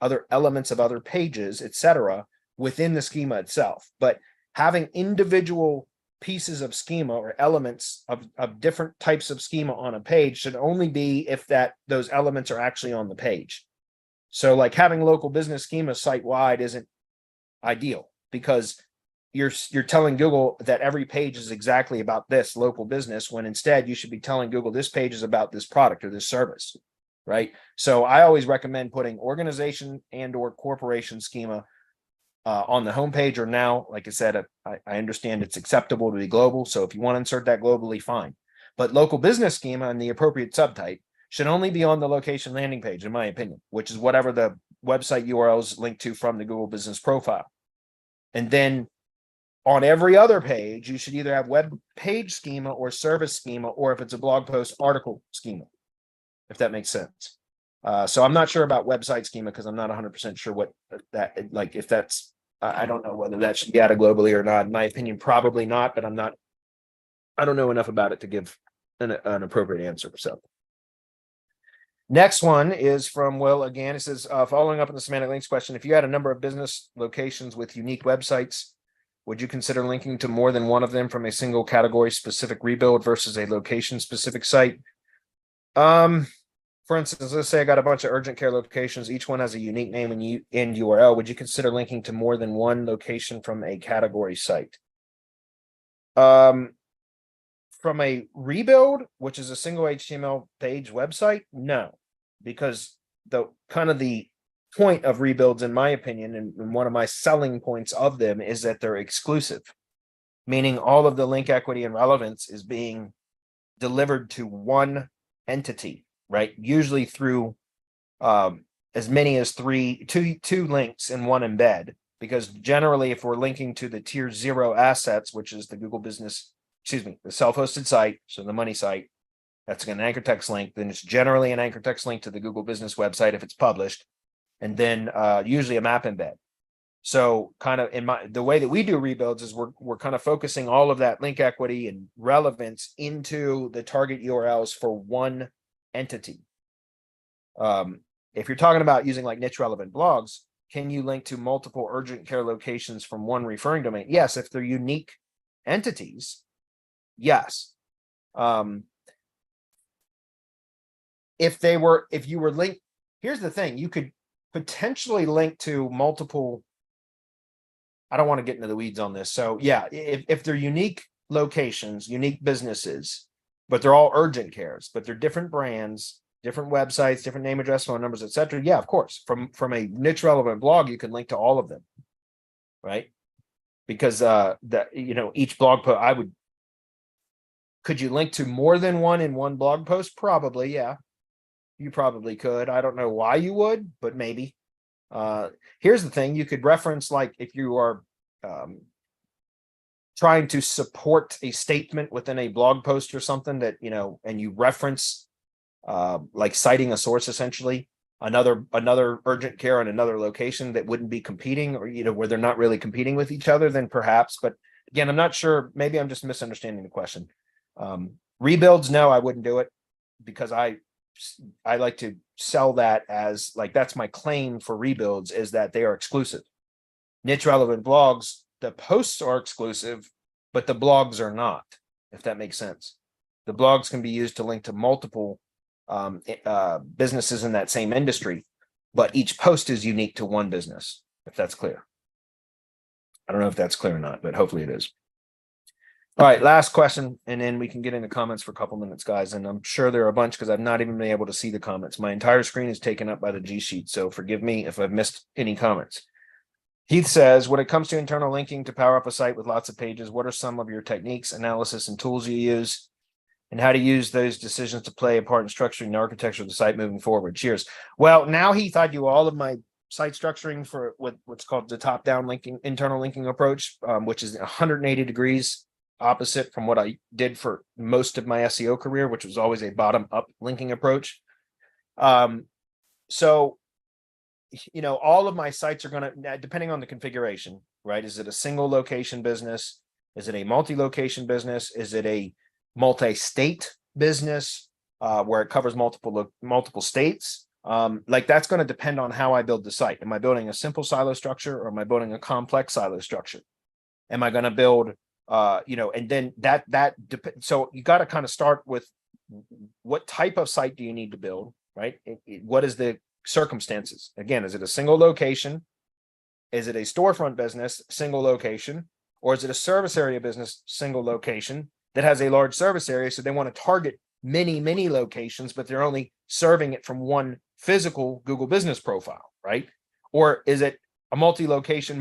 Speaker 2: other elements of other pages, etc., within the schema itself. But having individual pieces of schema or elements of different types of schema on a page should only be if those elements are actually on the page. So like having local business schema site wide isn't ideal, because you're telling Google that every page is exactly about this local business, when instead you should be telling Google this page is about this product or this service, right? So I always recommend putting organization and or corporation schema on the homepage, or now, like I said, I understand it's acceptable to be global. So if you want to insert that globally, fine. But local business schema and the appropriate subtype should only be on the location landing page, in my opinion, which is whatever the website URL is linked to from the Google Business Profile. And then on every other page, you should either have web page schema or service schema, or if it's a blog post, article schema, if that makes sense. So I'm not sure about website schema, because I'm not 100% sure what that, like, if that's, I don't know whether that should be added globally or not. In my opinion, probably not, but I don't know enough about it to give an appropriate answer. So next one is from Will again. It says, following up on the semantic links question, if you had a number of business locations with unique websites, would you consider linking to more than one of them from a single category specific rebuild versus a location specific site? For instance, let's say I got a bunch of urgent care locations. Each one has a unique name and URL. Would you consider linking to more than one location from a category site? From a rebuild, which is a single HTML page website, no, because the point of rebuilds, in my opinion, and one of my selling points of them, is that they're exclusive, meaning all of the link equity and relevance is being delivered to one entity, right? Usually through as many as two links in one embed, because generally if we're linking to the tier 0 assets, which is the Google business, the self-hosted site, so the money site, that's an anchor text link, then it's generally an anchor text link to the Google business website if it's published, and then usually a map embed. So kind of the way that we do rebuilds is we're kind of focusing all of that link equity and relevance into the target URLs for one entity. If you're talking about using like niche relevant blogs, can you link to multiple urgent care locations from one referring domain? Yes, if they're unique entities, yes. If you were linked, here's the thing, you could potentially link to multiple, I don't want to get into the weeds on this. So yeah, if they're unique locations, unique businesses, but they're all urgent cares, but they're different brands, different websites, different name, address, phone numbers, etc. Yeah, of course. From a niche relevant blog, you can link to all of them, right? Because each blog post, could you link to more than one in one blog post? Probably, yeah. You probably could. I don't know why you would, but maybe. Here's the thing: you could reference, like, if you are trying to support a statement within a blog post or something that, and you reference like citing a source, essentially another urgent care in another location that wouldn't be competing, or where they're not really competing with each other, then perhaps. But again, I'm not sure. Maybe I'm just misunderstanding the question. Rebuilds, no, I wouldn't do it, because I like to sell that as, like, that's my claim for rebuilds, is that they are exclusive. Niche relevant blogs, the posts are exclusive, but the blogs are not, if that makes sense. The blogs can be used to link to multiple businesses in that same industry, but each post is unique to one business, if that's clear. I don't know if that's clear or not, but hopefully it is. All right, last question, and then we can get into comments for a couple minutes, guys. And I'm sure there are a bunch, because I've not even been able to see the comments. My entire screen is taken up by the G Sheet, so forgive me if I've missed any comments. Heath says, when it comes to internal linking to power up a site with lots of pages, what are some of your techniques, analysis, and tools you use, and how to use those decisions to play a part in structuring the architecture of the site moving forward? Cheers. Well, now, Heath, I do all of my site structuring for what's called the top-down linking, internal linking approach, which is 180 degrees opposite from what I did for most of my SEO career, which was always a bottom-up linking approach. So, all of my sites are going to, depending on the configuration, right? Is it a single location business? Is it a multi-location business? Is it a multi-state business where it covers multiple states? Like, that's going to depend on how I build the site. Am I building a simple silo structure, or am I building a complex silo structure? Am I going to build, and then so you got to kind of start with, what type of site do you need to build, right? What is the circumstances? Again, is it a single location? Is it a storefront business, single location? Or is it a service area business, single location, that has a large service area, so they want to target many locations, but they're only serving it from one physical Google business profile, right? Or is it a multi-location,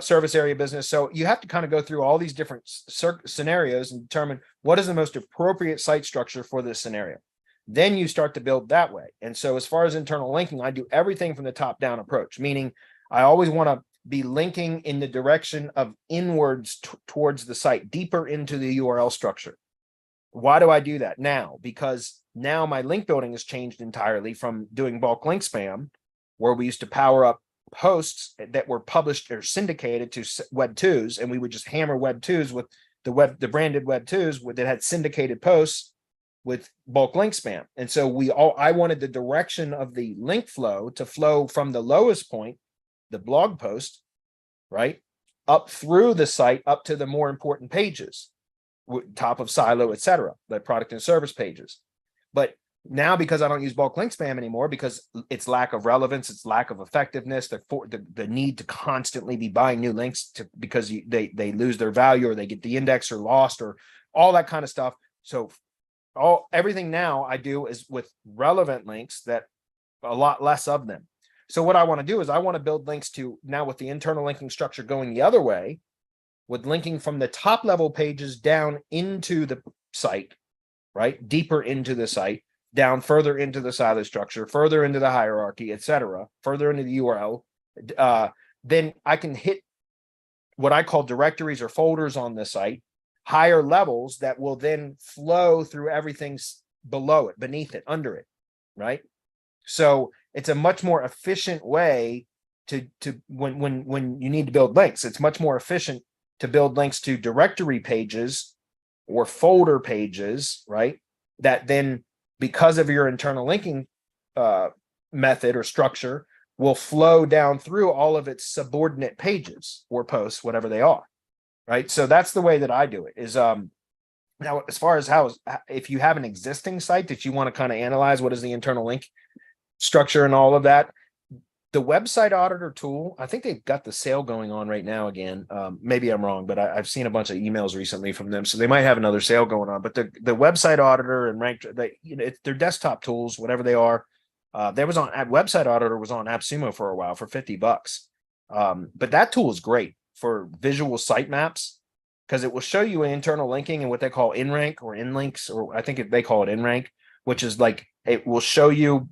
Speaker 2: service area business? So you have to kind of go through all these different scenarios and determine what is the most appropriate site structure for this scenario. Then you start to build that way. And so, as far as internal linking, I do everything from the top-down approach, meaning I always want to be linking in the direction of inwards towards the site, deeper into the URL structure. Why do I do that now? Because now my link building has changed entirely from doing bulk link spam, where we used to power up posts that were published or syndicated to Web 2s, and we would just hammer Web 2s with the branded Web 2s that had syndicated posts with bulk link spam. And so I wanted the direction of the link flow to flow from the lowest point, the blog post, right, up through the site, up to the more important pages, top of silo, etc., the product and service pages. But now, because I don't use bulk link spam anymore, because it's lack of relevance, it's lack of effectiveness, the need to constantly be buying new links because they lose their value, or they get the index or lost, or all that kind of stuff. So everything now I do is with relevant links, that a lot less of them. So what I want to do is I want to build links to, now with the internal linking structure going the other way, with linking from the top level pages down into the site, right? Deeper into the site, down further into the silo structure, further into the hierarchy, etc., further into the URL. Then I can hit what I call directories or folders on the site, higher levels that will then flow through everything below it, beneath it, under it, right? So it's a much more efficient way to when you need to build links. It's much more efficient to build links to directory pages or folder pages, right? That then, because of your internal linking method or structure, will flow down through all of its subordinate pages or posts, whatever they are, right? So that's the way that I do it. Is now, as far as if you have an existing site that you want to kind of analyze, what is the internal link structure and all of that, the website auditor tool, I think they've got the sale going on right now again. Maybe I'm wrong, but I've seen a bunch of emails recently from them, so they might have another sale going on. But the website auditor and ranked, they're desktop tools, whatever they are. Website auditor was on AppSumo for a while for $50. But that tool is great for visual sitemaps, because it will show you internal linking and what they call in rank or in links, or I think they call it in rank, which is like It will show you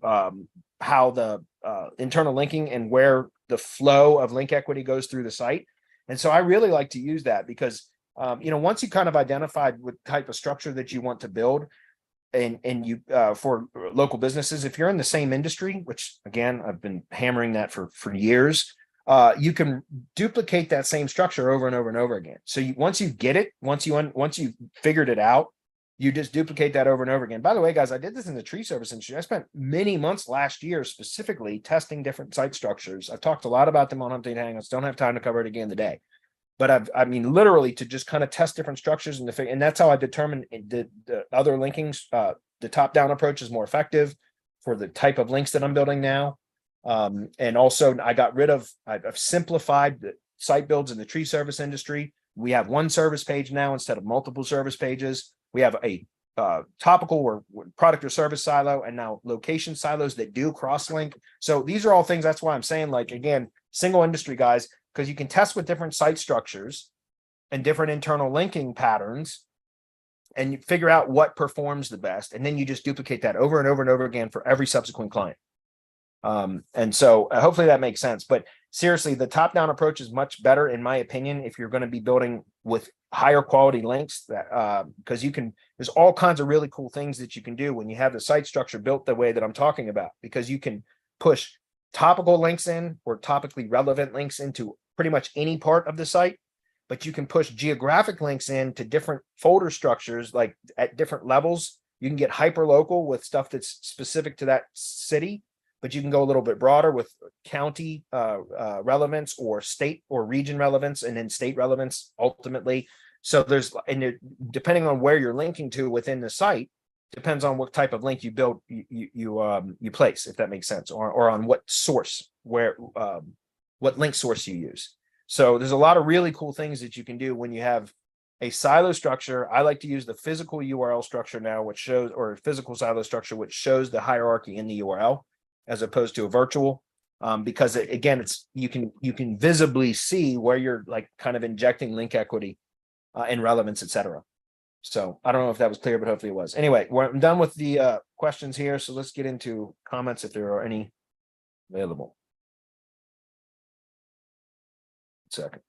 Speaker 2: how the internal linking and where the flow of link equity goes through the site. And so I really like to use that because, once you kind of identified what type of structure that you want to build, and you for local businesses, if you're in the same industry, which again, I've been hammering that for years, you can duplicate that same structure over and over and over again. So once you get it, once you figured it out, you just duplicate that over and over again. By the way, guys, I did this in the tree service industry. I spent many months last year specifically testing different site structures. I've talked a lot about them on Hump Hangouts. Don't have time to cover it again today. But I mean, literally to just kind of test different structures and that's how I determined the other linkings. The top-down approach is more effective for the type of links that I'm building now. And also I've simplified the site builds in the tree service industry. We have one service page now instead of multiple service pages. We have a topical or product or service silo, and now location silos that do cross-link. So these are all things. That's why I'm saying, like, again, single industry, guys, because you can test with different site structures and different internal linking patterns and you figure out what performs the best. And then you just duplicate that over and over and over again for every subsequent client. And so hopefully that makes sense. But seriously, the top-down approach is much better, in my opinion, if you're going to be building with higher quality links, that because there's all kinds of really cool things that you can do when you have the site structure built the way that I'm talking about, because you can push topical links in or topically relevant links into pretty much any part of the site, but you can push geographic links into different folder structures, like at different levels. You can get hyper local with stuff that's specific to that city, but you can go a little bit broader with county relevance or state or region relevance, and then state relevance ultimately. So depending on where you're linking to within the site, depends on what type of link you build, you place, if that makes sense, or on what source, what link source you use. So there's a lot of really cool things that you can do when you have a silo structure. I like to use the physical URL structure now, which shows, or physical silo structure, which shows the hierarchy in the URL, as opposed to a virtual, because again, you can visibly see where you're like kind of injecting link equity and relevance, etc. So I don't know if that was clear, but hopefully it was. Anyway, I'm done with the questions here, so let's get into comments if there are any available. Second,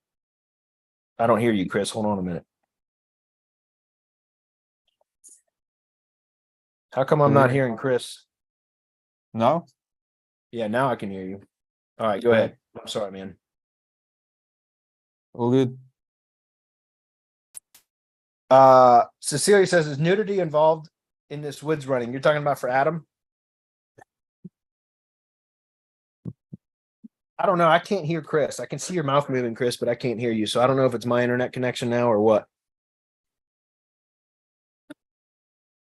Speaker 2: I don't hear you, Chris. Hold on a minute. How come I'm not hearing Chris?
Speaker 1: No?
Speaker 2: Yeah, now I can hear you. All right, go ahead. I'm sorry, man.
Speaker 1: All good.
Speaker 2: Cecilia says, is nudity involved in this woods running? You're talking about for Adam? I don't know. I can't hear Chris. I can see your mouth moving, Chris, but I can't hear you. So I don't know if it's my internet connection now or what.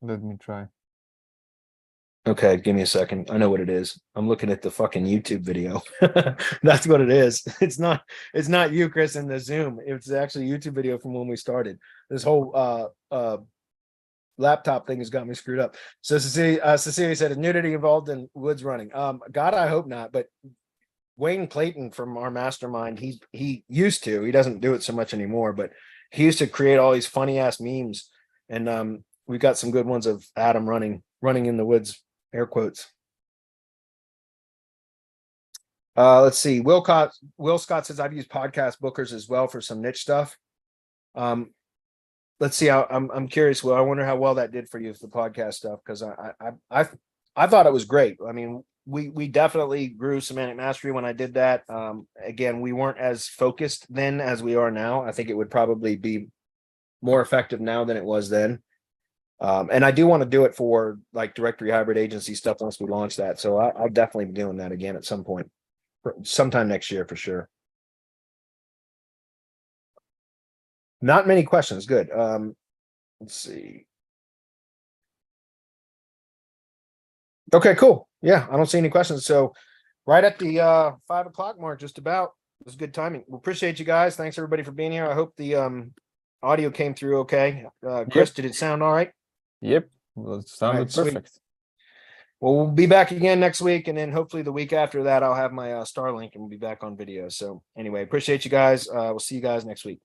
Speaker 1: Let me try.
Speaker 2: Okay, give me a second. I know what it is. I'm looking at the fucking YouTube video. That's what it is. It's not you, Chris, in the Zoom. It's actually a YouTube video from when we started. This whole laptop thing has got me screwed up. So Cecilia said, is nudity involved in woods running? God, I hope not. But Wayne Clayton from our mastermind, he used to. He doesn't do it so much anymore, but he used to create all these funny ass memes, and we've got some good ones of Adam running in the woods. Air quotes. Let's see. Will Scott says, I've used podcast bookers as well for some niche stuff. Let's see how I'm curious. Well, I wonder how well that did for you for the podcast stuff, because I thought it was great. I mean, we definitely grew semantic mastery when I did that. Again, we weren't as focused then as we are now. I think it would probably be more effective now than it was then. And I do want to do it for like directory hybrid agency stuff once we launch that. So I'll definitely be doing that again at some point, sometime next year for sure. Not many questions. Good. Let's see. Okay, cool. Yeah, I don't see any questions. So right at the 5 o'clock mark, just about. It was good timing. We appreciate you guys. Thanks everybody for being here. I hope the audio came through okay. Chris, did it sound all right?
Speaker 1: Yep, well, it sounded perfect.
Speaker 2: Sweet. Well, we'll be back again next week, and then hopefully the week after that, I'll have my Starlink and we'll be back on video. So anyway, appreciate you guys. We'll see you guys next week.